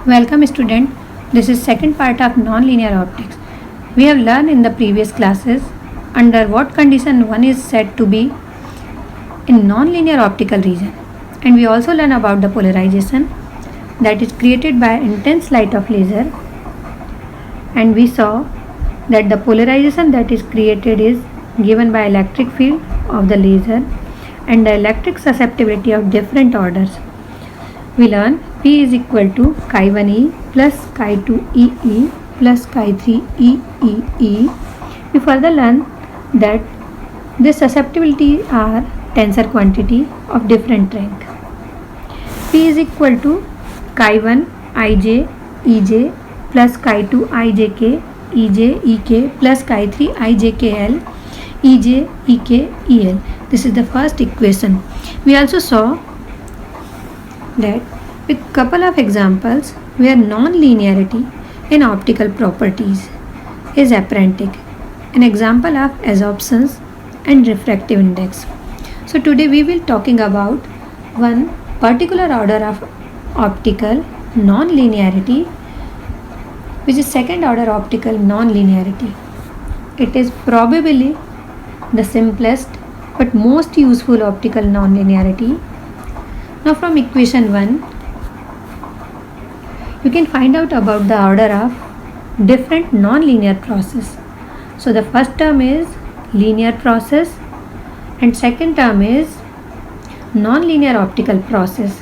Welcome student. This is second part of nonlinear optics. We have learned in the previous classes under what condition one is said to be in nonlinear optical region, and we also learn about the polarization that is created by intense light of laser, and we saw that the polarization that is created is given by electric field of the laser and the electric susceptibility of different orders. We learn P is equal to chi1e plus chi2ee plus chi3ee. We further learn that this susceptibility are tensor quantity of different rank. P is equal to chi1 ij ej plus chi2 ijk ej ek plus chi3 ijkl ej ek el. This is the first equation. We also saw that with couple of examples where non-linearity in optical properties is apparent. An example of absorptions and refractive index. So today we will talking about one particular order of optical non-linearity, which is second order optical non-linearity. It is probably the simplest but most useful optical non-linearity. Now from equation 1, you can find out about the order of different non-linear process. So the first term is linear process and second term is non-linear optical process.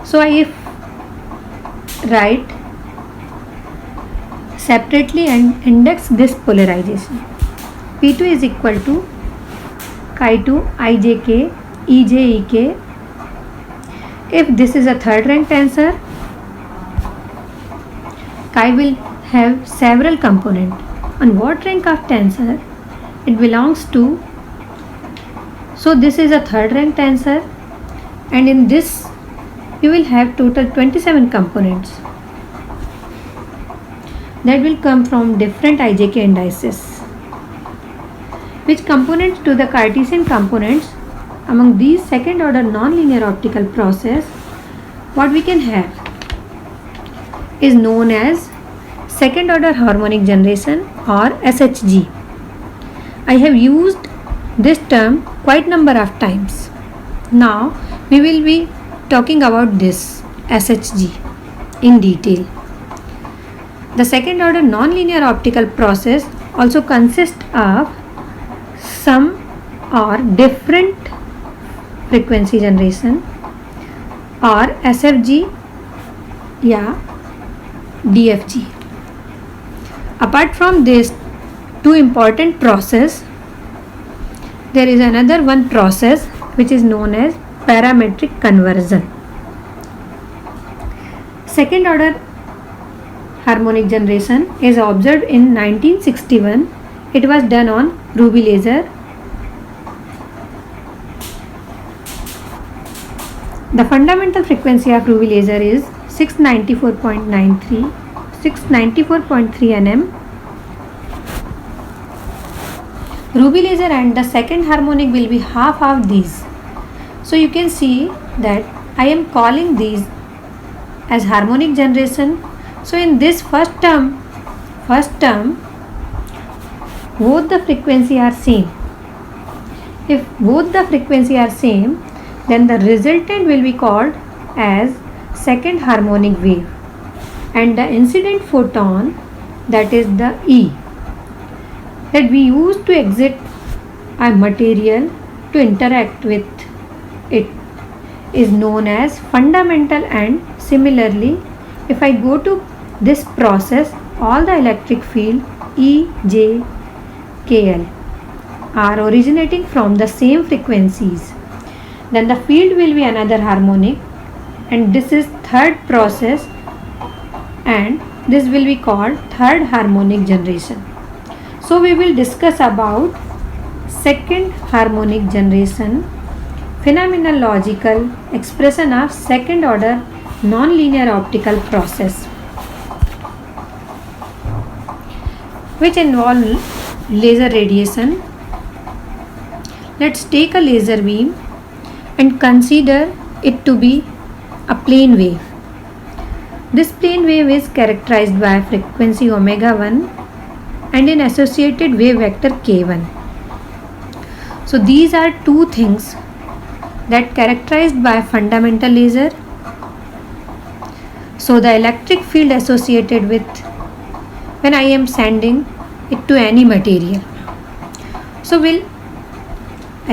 So I write separately and index this polarization. P2 is equal to chi2 ijk ej ek. If this is a third rank tensor, chi will have several components. On what rank of tensor it belongs to? So this is a third rank tensor, and in this you will have total 27 components that will come from different ijk indices. Which components to the Cartesian components among these second order non-linear optical process, what we can have is known as second order harmonic generation or SHG. I have used this term quite number of times. Now we will be talking about this SHG in detail. The second order non-linear optical process also consists of some or different frequency generation or SFG या DFG. Apart from this two important process, there is another one process which is known as parametric conversion. Second order harmonic generation is observed in 1961. It was done on ruby laser. The fundamental frequency of ruby laser is 694.3 nm. Ruby laser and the second harmonic will be half of these. So you can see that I am calling these as harmonic generation. So in this first term both the frequency are same. If both the frequency are same, then the resultant will be called as second harmonic wave, and the incident photon, that is the E, that we use to exit a material to interact with it, is known as fundamental. And similarly, if I go to this process, all the electric field E, J, KL are originating from the same frequencies. Then the field will be another harmonic, and this is third process, and this will be called third harmonic generation. So we will discuss about second harmonic generation, phenomenological expression of second order non-linear optical process, which involve laser radiation. Let's take a laser beam and consider it to be a plane wave. This plane wave is characterized by frequency omega 1 and an associated wave vector k1. So these are two things that characterized by fundamental laser. So the electric field associated with when I am sending it to any material. So we'll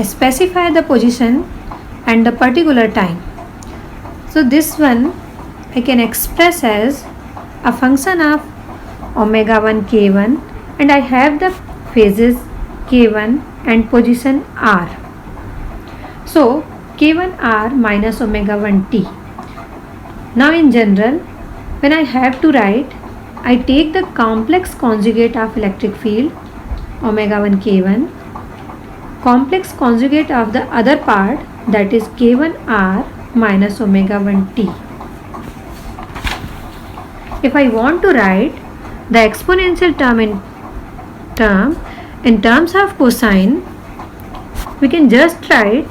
specify the position and the particular time. So this one I can express as a function of omega 1 k1, and I have the phases k1 and position r. So k1r minus omega 1 t. Now in general, when I have to write, I take the complex conjugate of electric field omega 1 k1, complex conjugate of the other part, that is k1r minus omega 1 t. If I want to write the exponential term in terms of cosine, we can just write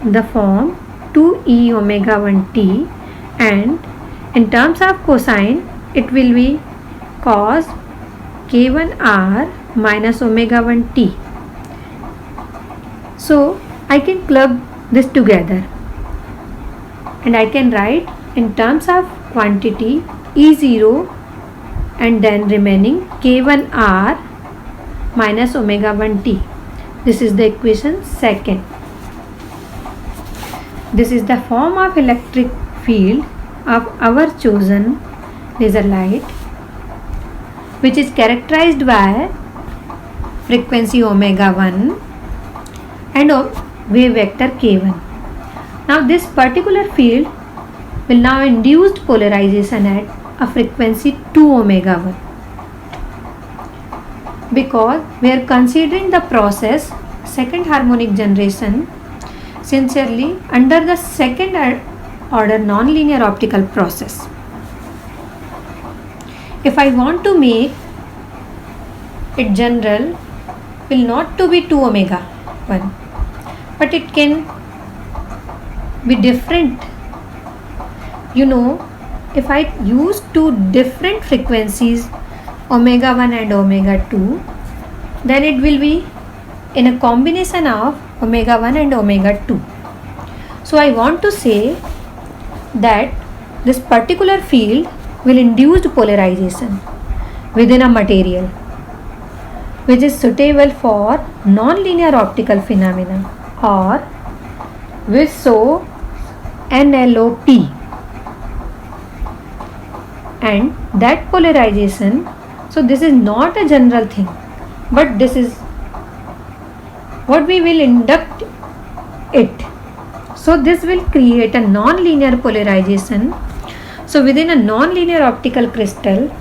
the form 2e omega 1 t, and in terms of cosine it will be cos k1r minus omega 1 t. So I can club this together and I can write in terms of quantity E0 and then remaining k1r minus omega 1 t. This is the equation second. This is the form of electric field of our chosen laser light, which is characterized by frequency omega 1 and wave vector k1. Now this particular field will now induced polarization at a frequency 2 omega 1, because we are considering the process second harmonic generation sincerely under the second order nonlinear optical process. If I want to make it general, will not to be 2 omega 1, but it can be different. You know, if I use two different frequencies omega 1 and omega 2, then it will be in a combination of omega 1 and omega 2. So I want to say that this particular field will induce polarization within a material which is suitable for nonlinear optical phenomena, or which show NLOP, and that polarization, so this is not a general thing, but this is what we will induct it. So this will create a non-linear polarization. So within a non-linear optical crystal,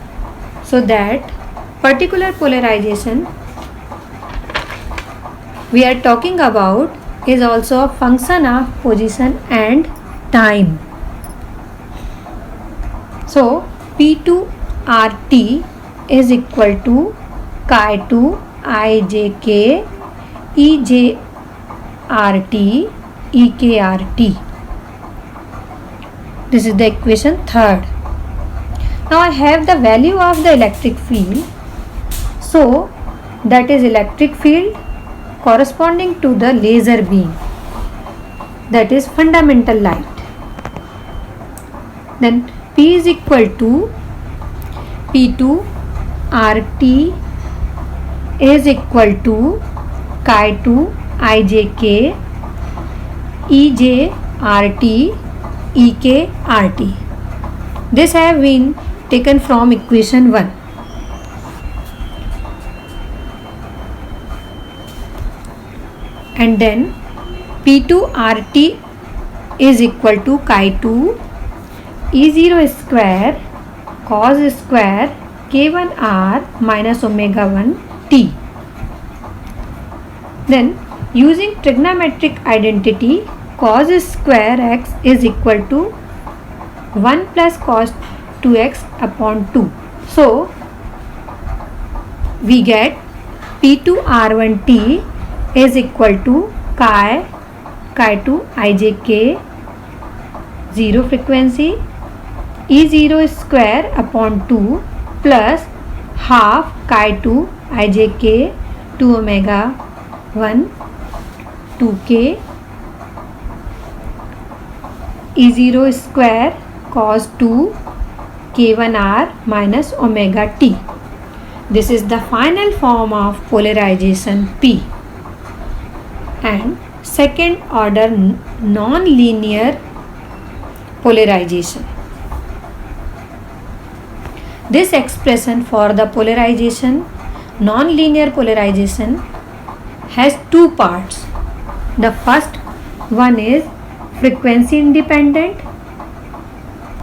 so that particular polarization we are talking about is also a function of position and time. So P2RT is equal to chi2 ijk EJRT EKRT. This is the equation third. Now I have the value of the electric field. So that is electric field corresponding to the laser beam, that is fundamental light. Then P is equal to P2 RT is equal to chi2 IJK EJRT EKRT. This have been taken from equation 1. And then P2RT is equal to chi2 E0 square cos square K1R minus omega 1 T. Then using trigonometric identity, cos square x is equal to 1 plus cos 2x upon 2. So we get P2R1T is equal to chi2 IJK 0 frequency E0 square upon 2 plus half chi2 ijk 2 omega 1 2k E0 square cos 2 k1r minus omega t. This is the final form of polarization P. And second order non-linear polarization. This expression for the polarization, non-linear polarization, has two parts. The first one is frequency independent.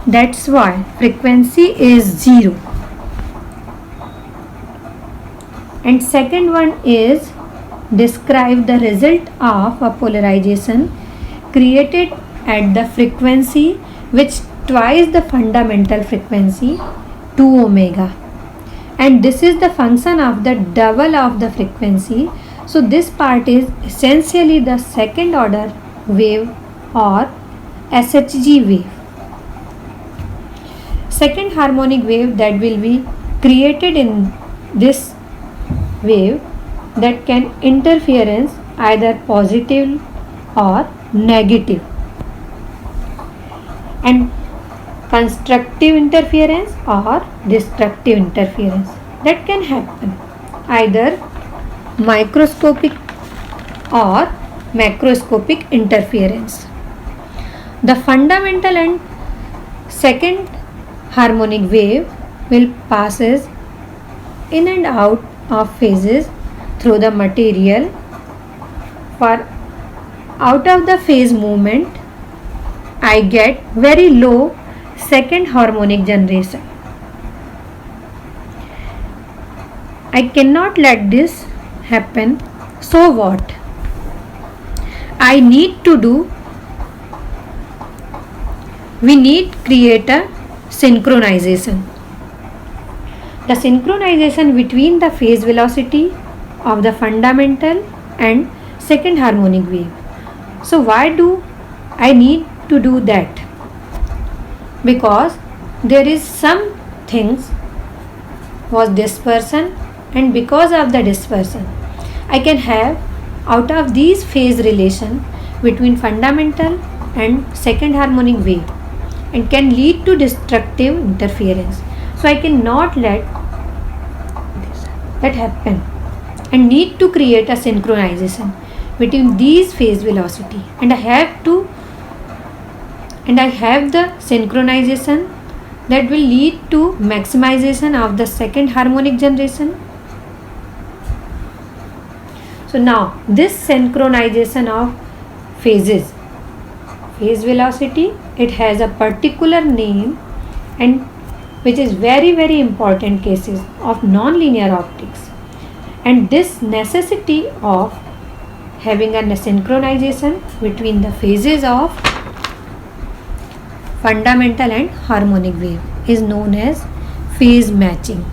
That's why frequency is 0. And second one is describe the result of a polarization created at the frequency which twice the fundamental frequency 2 omega, and this is the function of the double of the frequency. So this part is essentially the second order wave or SHG wave. Second harmonic wave that will be created in this wave that can interference either positive or negative, and constructive interference or destructive interference that can happen either microscopic or macroscopic interference. The fundamental and second harmonic wave will passes in and out of phases through the material. For out of the phase movement, I get very low second harmonic generation. I cannot let this happen. So what? I need to do, we need create a synchronization. The synchronization between the phase velocity of the fundamental and second harmonic wave. So why do I need to do that? Because there is some things was dispersion, and because of the dispersion I can have out of these phase relation between fundamental and second harmonic wave and can lead to destructive interference. So I cannot let that happen and need to create a synchronization between these phase velocity, and I have the synchronization that will lead to maximization of the second harmonic generation. So now this synchronization of phases, phase velocity, it has a particular name, and which is very important cases of non-linear optics, and this necessity of having a synchronization between the phases of fundamental and harmonic wave is known as phase matching.